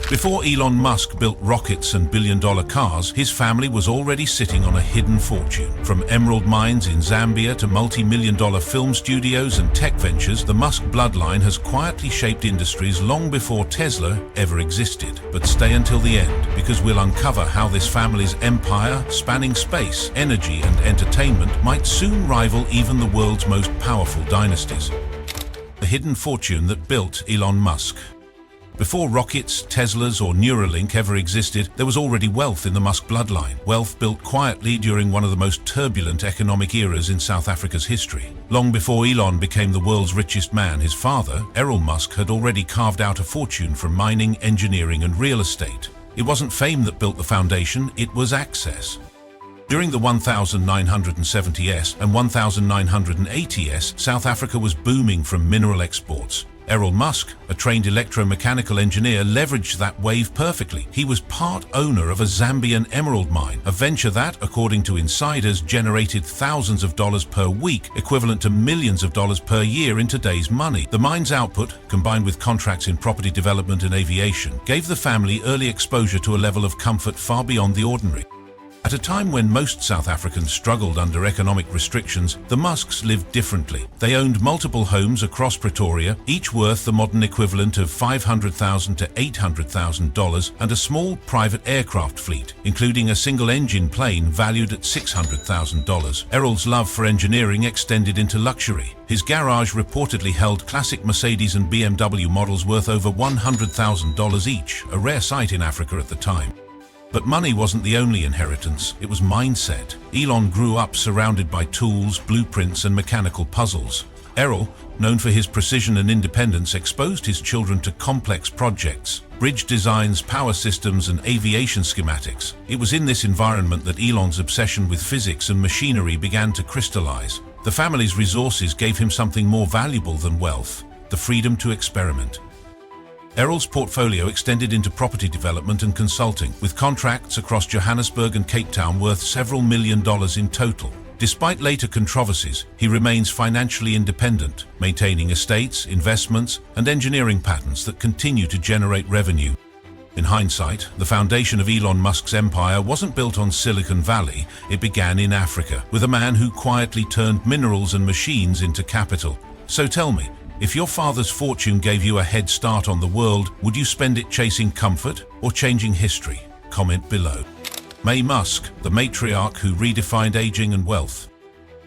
Before Elon Musk built rockets and billion-dollar cars, his family was already sitting on a hidden fortune. From emerald mines in Zambia to multi-million-dollar film studios and tech ventures, the Musk bloodline has quietly shaped industries long before Tesla ever existed. But stay until the end, because we'll uncover how this family's empire, spanning space, energy, and entertainment, might soon rival even the world's most powerful dynasties. The hidden fortune that built Elon Musk. Before rockets, Teslas, or Neuralink ever existed, there was already wealth in the Musk bloodline. Wealth built quietly during one of the most turbulent economic eras in South Africa's history. Long before Elon became the world's richest man, his father, Errol Musk, had already carved out a fortune from mining, engineering, and real estate. It wasn't fame that built the foundation, it was access. During the 1970s and 1980s, South Africa was booming from mineral exports. Errol Musk, a trained electromechanical engineer, leveraged that wave perfectly. He was part owner of a Zambian emerald mine, a venture that, according to insiders, generated thousands of dollars per week, equivalent to millions of dollars per year in today's money. The mine's output, combined with contracts in property development and aviation, gave the family early exposure to a level of comfort far beyond the ordinary. At a time when most South Africans struggled under economic restrictions, the Musks lived differently. They owned multiple homes across Pretoria, each worth the modern equivalent of $500,000 to $800,000, and a small private aircraft fleet, including a single-engine plane valued at $600,000. Errol's love for engineering extended into luxury. His garage reportedly held classic Mercedes and BMW models worth over $100,000 each, a rare sight in Africa at the time. But money wasn't the only inheritance, it was mindset. Elon grew up surrounded by tools, blueprints, and mechanical puzzles. Errol, known for his precision and independence, exposed his children to complex projects, bridge designs, power systems, and aviation schematics. It was in this environment that Elon's obsession with physics and machinery began to crystallize. The family's resources gave him something more valuable than wealth: the freedom to experiment. Errol's portfolio extended into property development and consulting, with contracts across Johannesburg and Cape Town worth several $1 million in total. Despite later controversies, he remains financially independent, maintaining estates, investments, and engineering patents that continue to generate revenue. In hindsight, the foundation of Elon Musk's empire wasn't built on Silicon Valley, it began in Africa, with a man who quietly turned minerals and machines into capital. So tell me, if your father's fortune gave you a head start on the world, would you spend it chasing comfort or changing history? Comment below. Maye Musk, the matriarch who redefined aging and wealth.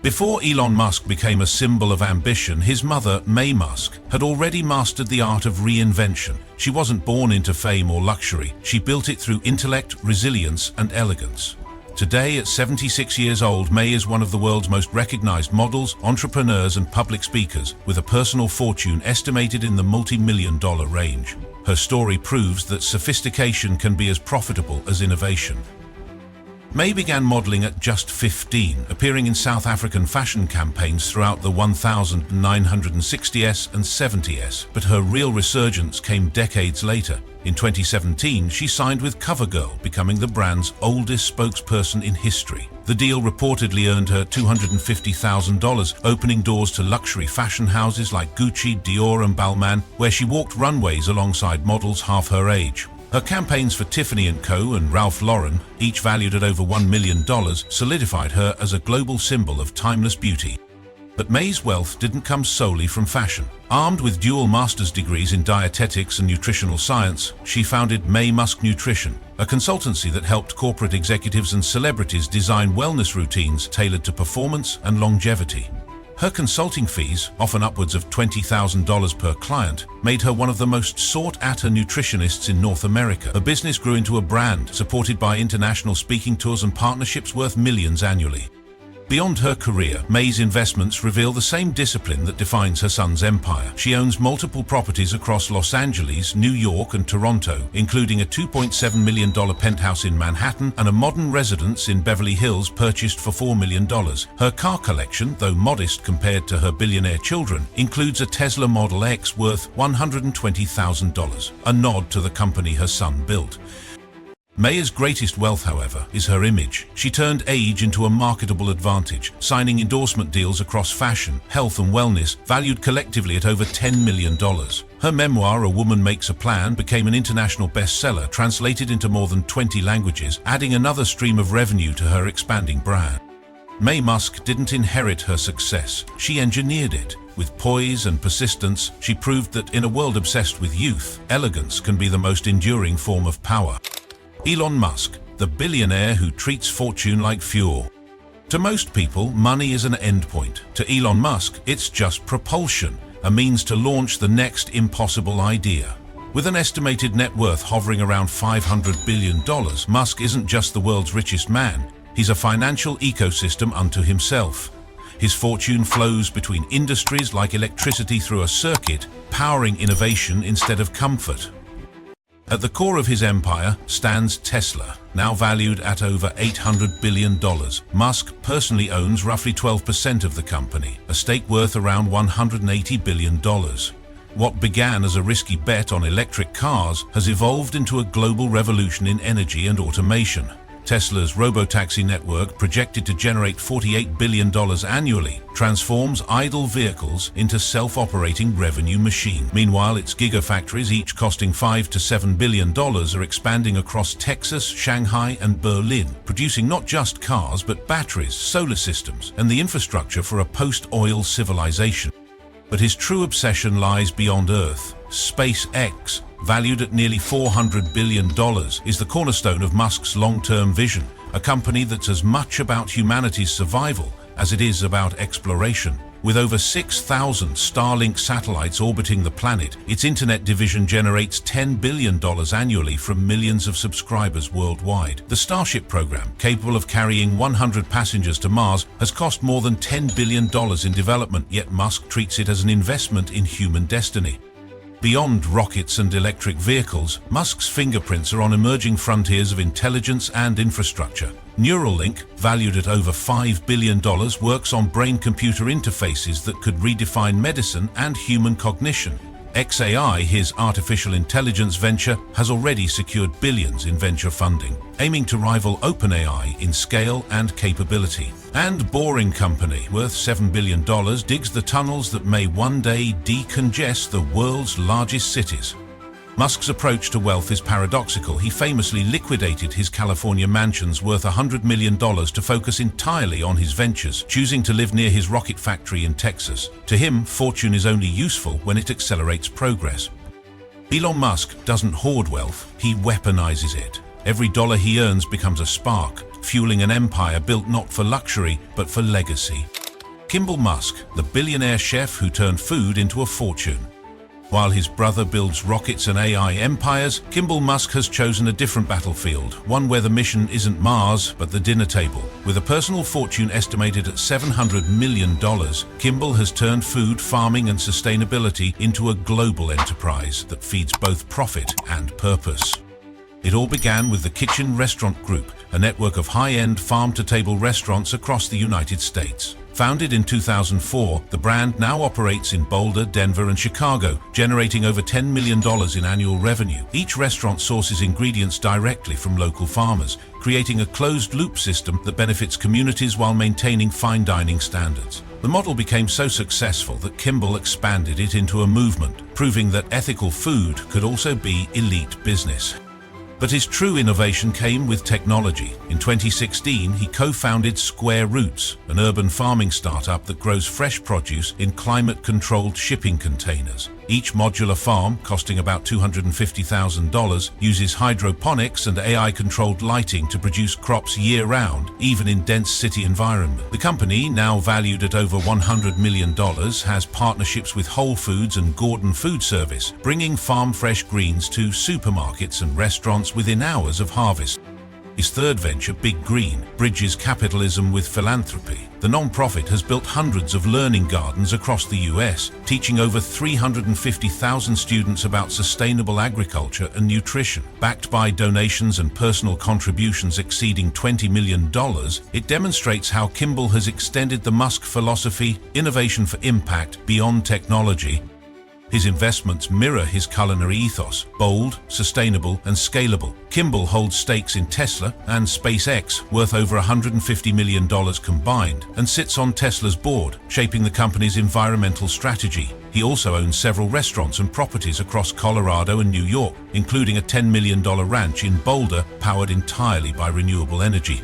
Before Elon Musk became a symbol of ambition, his mother, Maye Musk, had already mastered the art of reinvention. She wasn't born into fame or luxury. She built it through intellect, resilience, and elegance. Today, at 76 years old, Maye is one of the world's most recognized models, entrepreneurs, and public speakers, with a personal fortune estimated in the multi-million-dollar range. Her story proves that sophistication can be as profitable as innovation. Maye began modeling at just 15, appearing in South African fashion campaigns throughout the 1960s and 70s, but her real resurgence came decades later. In 2017, she signed with CoverGirl, becoming the brand's oldest spokesperson in history. The deal reportedly earned her $250,000, opening doors to luxury fashion houses like Gucci, Dior, and Balmain, where she walked runways alongside models half her age. Her campaigns for Tiffany & Co. and Ralph Lauren, each valued at over $1 million, solidified her as a global symbol of timeless beauty. But Maye's wealth didn't come solely from fashion. Armed with dual master's degrees in dietetics and nutritional science, she founded Maye Musk Nutrition, a consultancy that helped corporate executives and celebrities design wellness routines tailored to performance and longevity. Her consulting fees, often upwards of $20,000 per client, made her one of the most sought-after nutritionists in North America. Her business grew into a brand, supported by international speaking tours and partnerships worth millions annually. Beyond her career, Maye's investments reveal the same discipline that defines her son's empire. She owns multiple properties across Los Angeles, New York, and Toronto, including a $2.7 million penthouse in Manhattan and a modern residence in Beverly Hills purchased for $4 million. Her car collection, though modest compared to her billionaire children, includes a Tesla Model X worth $120,000, a nod to the company her son built. Maye's greatest wealth, however, is her image. She turned age into a marketable advantage, signing endorsement deals across fashion, health and wellness, valued collectively at over $10 million. Her memoir, A Woman Makes a Plan, became an international bestseller, translated into more than 20 languages, adding another stream of revenue to her expanding brand. Maye Musk didn't inherit her success. She engineered it. With poise and persistence, she proved that in a world obsessed with youth, elegance can be the most enduring form of power. Elon Musk, the billionaire who treats fortune like fuel. To most people, money is an endpoint. To Elon Musk, it's just propulsion, a means to launch the next impossible idea. With an estimated net worth hovering around $500 billion, Musk isn't just the world's richest man. He's a financial ecosystem unto himself. His fortune flows between industries like electricity through a circuit, powering innovation instead of comfort. At the core of his empire stands Tesla, now valued at over $800 billion. Musk personally owns roughly 12% of the company, a stake worth around $180 billion. What began as a risky bet on electric cars has evolved into a global revolution in energy and automation. Tesla's robotaxi network, projected to generate $48 billion annually, transforms idle vehicles into self-operating revenue machines. Meanwhile, its gigafactories, each costing $5 to $7 billion, are expanding across Texas, Shanghai, and Berlin, producing not just cars but batteries, solar systems, and the infrastructure for a post-oil civilization. But his true obsession lies beyond Earth. SpaceX, valued at nearly $400 billion, is the cornerstone of Musk's long-term vision, a company that's as much about humanity's survival as it is about exploration. With over 6,000 Starlink satellites orbiting the planet, its internet division generates $10 billion annually from millions of subscribers worldwide. The Starship program, capable of carrying 100 passengers to Mars, has cost more than $10 billion in development, yet Musk treats it as an investment in human destiny. Beyond rockets and electric vehicles, Musk's fingerprints are on emerging frontiers of intelligence and infrastructure. Neuralink, valued at over $5 billion, works on brain-computer interfaces that could redefine medicine and human cognition. xAI, his artificial intelligence venture, has already secured billions in venture funding, aiming to rival OpenAI in scale and capability. And Boring Company, worth $7 billion, digs the tunnels that may one day decongest the world's largest cities. Musk's approach to wealth is paradoxical. He famously liquidated his California mansions worth $100 million to focus entirely on his ventures, choosing to live near his rocket factory in Texas. To him, fortune is only useful when it accelerates progress. Elon Musk doesn't hoard wealth, he weaponizes it. Every dollar he earns becomes a spark, fueling an empire built not for luxury, but for legacy. Kimbal Musk, the billionaire chef who turned food into a fortune. While his brother builds rockets and AI empires, Kimbal Musk has chosen a different battlefield, one where the mission isn't Mars, but the dinner table. With a personal fortune estimated at $700 million, Kimbal has turned food, farming, and sustainability into a global enterprise that feeds both profit and purpose. It all began with the Kitchen Restaurant Group, a network of high-end farm-to-table restaurants across the United States. Founded in 2004, the brand now operates in Boulder, Denver, and Chicago, generating over $10 million in annual revenue. Each restaurant sources ingredients directly from local farmers, creating a closed-loop system that benefits communities while maintaining fine dining standards. The model became so successful that Kimbal expanded it into a movement, proving that ethical food could also be elite business. But his true innovation came with technology. In 2016, he co-founded Square Roots, an urban farming startup that grows fresh produce in climate-controlled shipping containers. Each modular farm, costing about $250,000, uses hydroponics and AI-controlled lighting to produce crops year-round, even in dense city environments. The company, now valued at over $100 million, has partnerships with Whole Foods and Gordon Food Service, bringing farm-fresh greens to supermarkets and restaurants within hours of harvest. His third venture, Big Green, bridges capitalism with philanthropy. The non-profit has built hundreds of learning gardens across the US, teaching over 350,000 students about sustainable agriculture and nutrition. Backed by donations and personal contributions exceeding $20 million, it demonstrates how Kimbal has extended the Musk philosophy, innovation for impact, beyond technology. His investments mirror his culinary ethos: bold, sustainable, and scalable. Kimbal holds stakes in Tesla and SpaceX, worth over $150 million combined, and sits on Tesla's board, shaping the company's environmental strategy. He also owns several restaurants and properties across Colorado and New York, including a $10 million ranch in Boulder, powered entirely by renewable energy.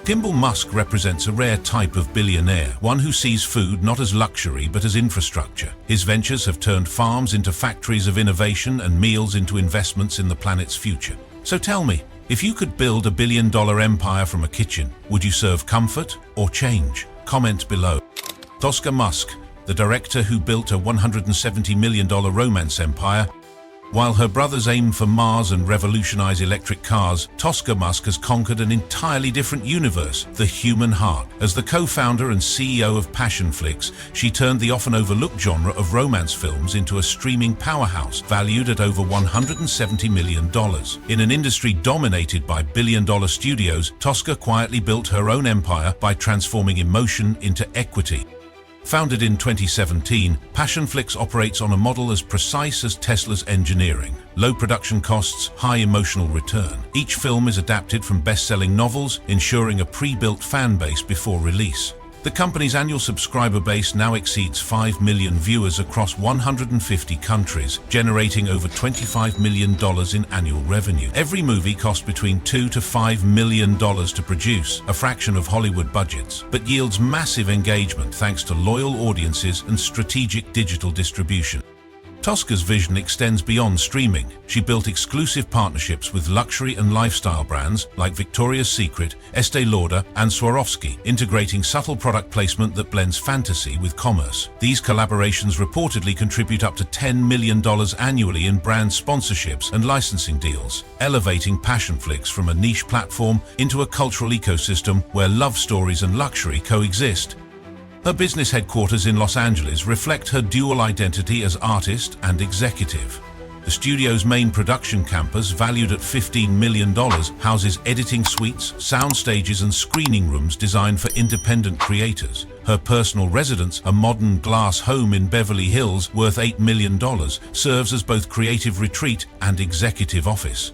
Kimbal Musk represents a rare type of billionaire, one who sees food not as luxury but as infrastructure. His ventures have turned farms into factories of innovation and meals into investments in the planet's future. So tell me, if you could build a billion-dollar empire from a kitchen, would you serve comfort or change? Comment below. Tosca Musk, the director who built a $170 million romance empire. While her brothers aim for Mars and revolutionize electric cars, Tosca Musk has conquered an entirely different universe, the human heart. As the co-founder and CEO of Passionflix, she turned the often overlooked genre of romance films into a streaming powerhouse valued at over $170 million. In an industry dominated by billion-dollar studios, Tosca quietly built her own empire by transforming emotion into equity. Founded in 2017, Passionflix operates on a model as precise as Tesla's engineering. Low production costs, high emotional return. Each film is adapted from best-selling novels, ensuring a pre-built fan base before release. The company's annual subscriber base now exceeds 5 million viewers across 150 countries, generating over $25 million in annual revenue. Every movie costs between $2 to $5 million to produce, a fraction of Hollywood budgets, but yields massive engagement thanks to loyal audiences and strategic digital distribution. Tosca's vision extends beyond streaming. She built exclusive partnerships with luxury and lifestyle brands like Victoria's Secret, Estee Lauder, and Swarovski, integrating subtle product placement that blends fantasy with commerce. These collaborations reportedly contribute up to $10 million annually in brand sponsorships and licensing deals, elevating Passionflix from a niche platform into a cultural ecosystem where love stories and luxury coexist. Her business headquarters in Los Angeles reflect her dual identity as artist and executive. The studio's main production campus, valued at $15 million, houses editing suites, sound stages, and screening rooms designed for independent creators. Her personal residence, a modern glass home in Beverly Hills worth $8 million, serves as both creative retreat and executive office.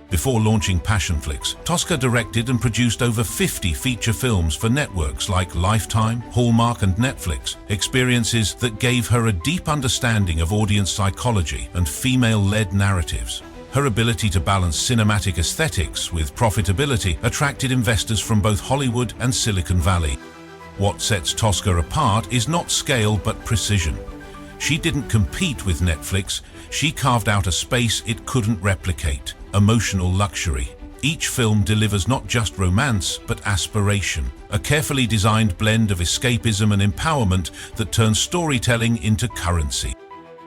Before launching Passionflix, Tosca directed and produced over 50 feature films for networks like Lifetime, Hallmark, and Netflix, experiences that gave her a deep understanding of audience psychology and female-led narratives. Her ability to balance cinematic aesthetics with profitability attracted investors from both Hollywood and Silicon Valley. What sets Tosca apart is not scale but precision. She didn't compete with Netflix, she carved out a space it couldn't replicate: emotional luxury. Each film delivers not just romance, but aspiration, a carefully designed blend of escapism and empowerment that turns storytelling into currency.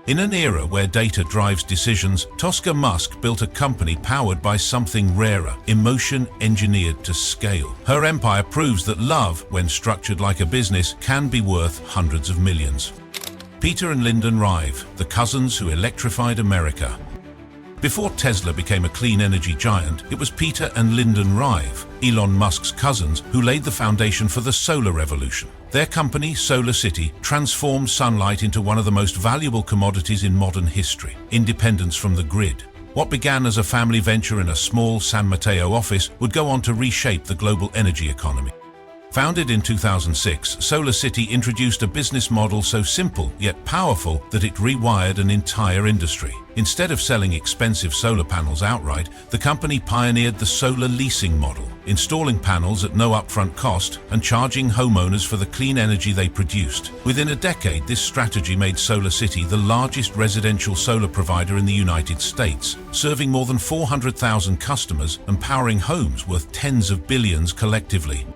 In an era where data drives decisions, Tosca Musk built a company powered by something rarer: emotion engineered to scale. Her empire proves that love, when structured like a business, can be worth hundreds of millions. Peter and Lyndon Rive, the cousins who electrified America. Before Tesla became a clean energy giant, it was Peter and Lyndon Rive, Elon Musk's cousins, who laid the foundation for the solar revolution. Their company, SolarCity, transformed sunlight into one of the most valuable commodities in modern history: independence from the grid. What began as a family venture in a small San Mateo office would go on to reshape the global energy economy. Founded in 2006, SolarCity introduced a business model so simple yet powerful that it rewired an entire industry. Instead of selling expensive solar panels outright, the company pioneered the solar leasing model, installing panels at no upfront cost and charging homeowners for the clean energy they produced. Within a decade, this strategy made SolarCity the largest residential solar provider in the United States, serving more than 400,000 customers and powering homes worth tens of billions collectively.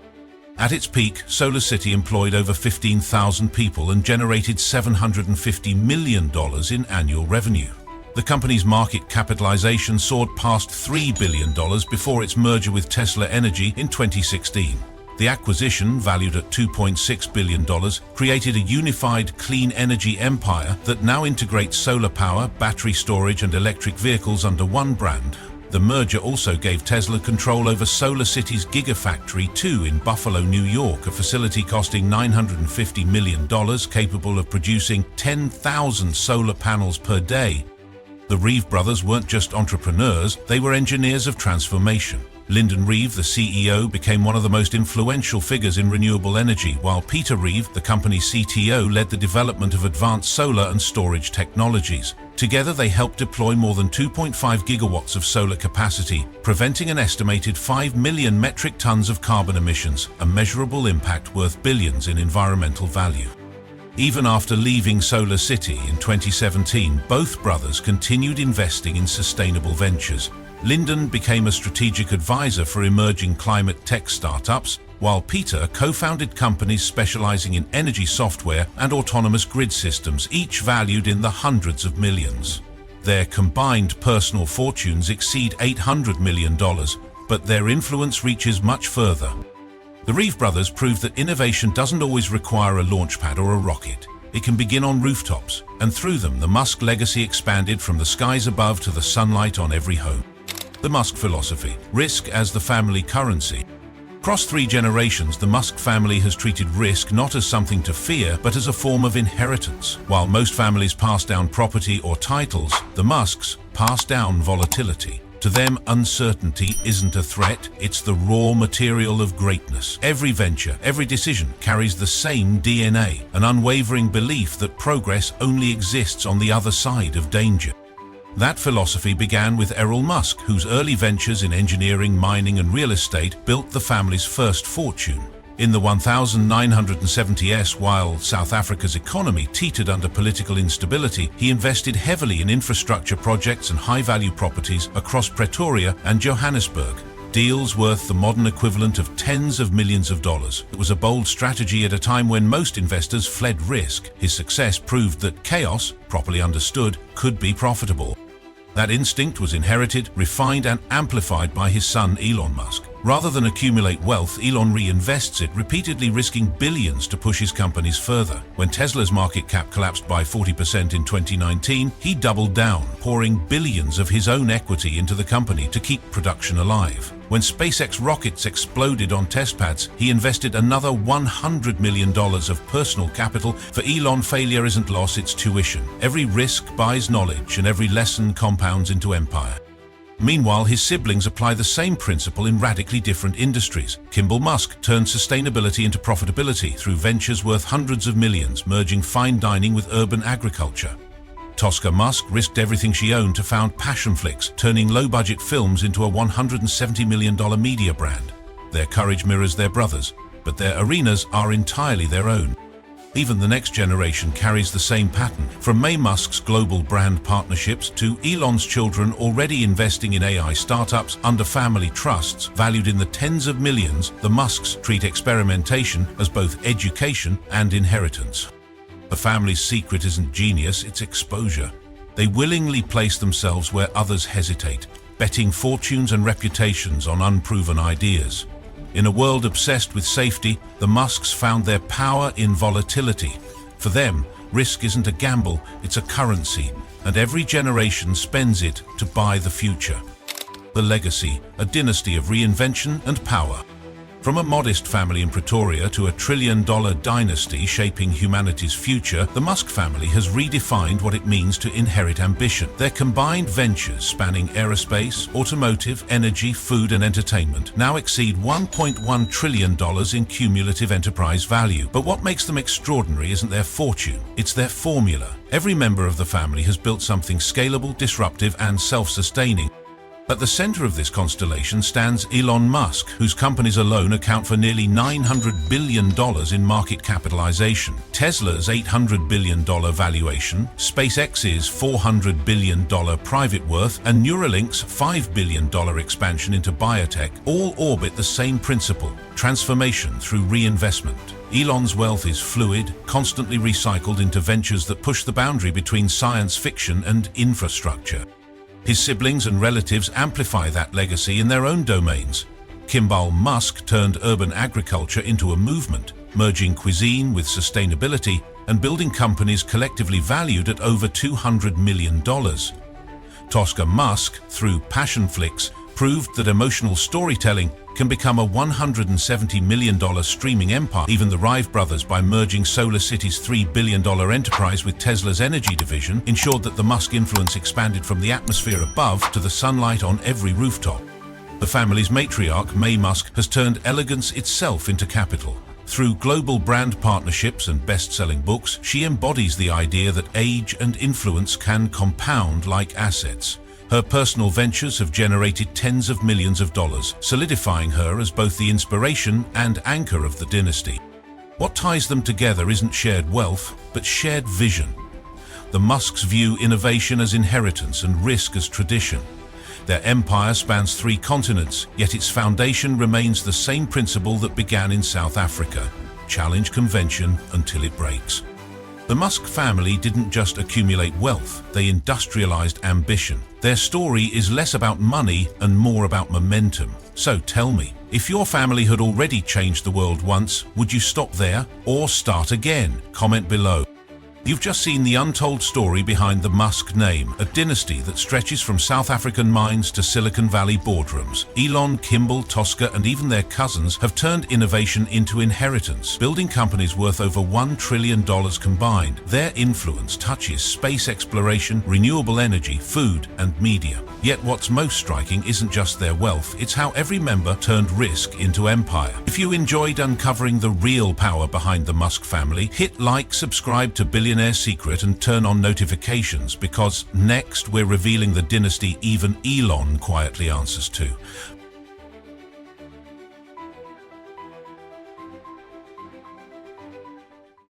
At its peak, SolarCity employed over 15,000 people and generated $750 million in annual revenue. The company's market capitalization soared past $3 billion before its merger with Tesla Energy in 2016. The acquisition, valued at $2.6 billion, created a unified clean energy empire that now integrates solar power, battery storage, and electric vehicles under one brand. The merger also gave Tesla control over SolarCity's Gigafactory 2 in Buffalo, New York, a facility costing $950 million, capable of producing 10,000 solar panels per day. The Reeve brothers weren't just entrepreneurs, they were engineers of transformation. Lyndon Reeve, the CEO, became one of the most influential figures in renewable energy, while Peter Reeve, the company's CTO, led the development of advanced solar and storage technologies. Together, they helped deploy more than 2.5 gigawatts of solar capacity, preventing an estimated 5 million metric tons of carbon emissions, a measurable impact worth billions in environmental value. Even after leaving SolarCity in 2017, both brothers continued investing in sustainable ventures. Lyndon became a strategic advisor for emerging climate tech startups, while Peter co-founded companies specializing in energy software and autonomous grid systems, each valued in the hundreds of millions. Their combined personal fortunes exceed $800 million, but their influence reaches much further. The Reeve brothers proved that innovation doesn't always require a launchpad or a rocket. It can begin on rooftops, and through them, the Musk legacy expanded from the skies above to the sunlight on every home. The Musk philosophy: risk as the family currency. Across 3 generations, the Musk family has treated risk not as something to fear, but as a form of inheritance. While most families pass down property or titles, the Musks pass down volatility. To them, uncertainty isn't a threat, it's the raw material of greatness. Every venture, every decision carries the same DNA, an unwavering belief that progress only exists on the other side of danger. That philosophy began with Errol Musk, whose early ventures in engineering, mining, and real estate built the family's first fortune. In the 1970s, while South Africa's economy teetered under political instability, he invested heavily in infrastructure projects and high-value properties across Pretoria and Johannesburg. Deals worth the modern equivalent of tens of millions of dollars. It was a bold strategy at a time when most investors fled risk. His success proved that chaos, properly understood, could be profitable. That instinct was inherited, refined, and amplified by his son Elon Musk. Rather than accumulate wealth, Elon reinvests it, repeatedly risking billions to push his companies further. When Tesla's market cap collapsed by 40% in 2019, he doubled down, pouring billions of his own equity into the company to keep production alive. When SpaceX rockets exploded on test pads, he invested another $100 million of personal capital. For Elon, failure isn't loss, it's tuition. Every risk buys knowledge, and every lesson compounds into empire. Meanwhile, his siblings apply the same principle in radically different industries. Kimbal Musk turned sustainability into profitability through ventures worth hundreds of millions, merging fine dining with urban agriculture. Tosca Musk risked everything she owned to found Passionflix, turning low-budget films into a $170 million media brand. Their courage mirrors their brothers, but their arenas are entirely their own. Even the next generation carries the same pattern, from Maye Musk's global brand partnerships to Elon's children already investing in AI startups under family trusts valued in the tens of millions. The Musks treat experimentation as both education and inheritance. The family's secret isn't genius, it's exposure. They willingly place themselves where others hesitate, betting fortunes and reputations on unproven ideas. In a world obsessed with safety, the Musks found their power in volatility. For them, risk isn't a gamble, it's a currency, and every generation spends it to buy the future. The legacy: a dynasty of reinvention and power. From a modest family in Pretoria to a trillion-dollar dynasty shaping humanity's future, the Musk family has redefined what it means to inherit ambition. Their combined ventures, spanning aerospace, automotive, energy, food, and entertainment, now exceed $1.1 trillion in cumulative enterprise value. But what makes them extraordinary isn't their fortune, it's their formula. Every member of the family has built something scalable, disruptive, and self-sustaining. At the center of this constellation stands Elon Musk, whose companies alone account for nearly $900 billion in market capitalization. Tesla's $800 billion valuation, SpaceX's $400 billion private worth, and Neuralink's $5 billion expansion into biotech all orbit the same principle: transformation through reinvestment. Elon's wealth is fluid, constantly recycled into ventures that push the boundary between science fiction and infrastructure. His siblings and relatives amplify that legacy in their own domains. Kimbal Musk turned urban agriculture into a movement, merging cuisine with sustainability and building companies collectively valued at over $200 million. Tosca Musk, through Passionflix, proved that emotional storytelling can become a $170 million streaming empire. Even the Rive brothers, by merging SolarCity's $3 billion enterprise with Tesla's energy division, ensured that the Musk influence expanded from the atmosphere above to the sunlight on every rooftop. The family's matriarch, Maye Musk, has turned elegance itself into capital. Through global brand partnerships and best-selling books, she embodies the idea that age and influence can compound like assets. Her personal ventures have generated tens of millions of dollars, solidifying her as both the inspiration and anchor of the dynasty. What ties them together isn't shared wealth, but shared vision. The Musks view innovation as inheritance and risk as tradition. Their empire spans 3 continents, yet its foundation remains the same principle that began in South Africa: challenge convention until it breaks. The Musk family didn't just accumulate wealth, they industrialized ambition. Their story is less about money and more about momentum. So tell me, if your family had already changed the world once, would you stop there or start again? Comment below. You've just seen the untold story behind the Musk name, a dynasty that stretches from South African mines to Silicon Valley boardrooms. Elon, Kimbal, Tosca, and even their cousins have turned innovation into inheritance, building companies worth over $1 trillion combined. Their influence touches space exploration, renewable energy, food, and media. Yet what's most striking isn't just their wealth, it's how every member turned risk into empire. If you enjoyed uncovering the real power behind the Musk family, hit like, subscribe to Billionaire Secret, and turn on notifications, because next we're revealing the dynasty even Elon quietly answers to.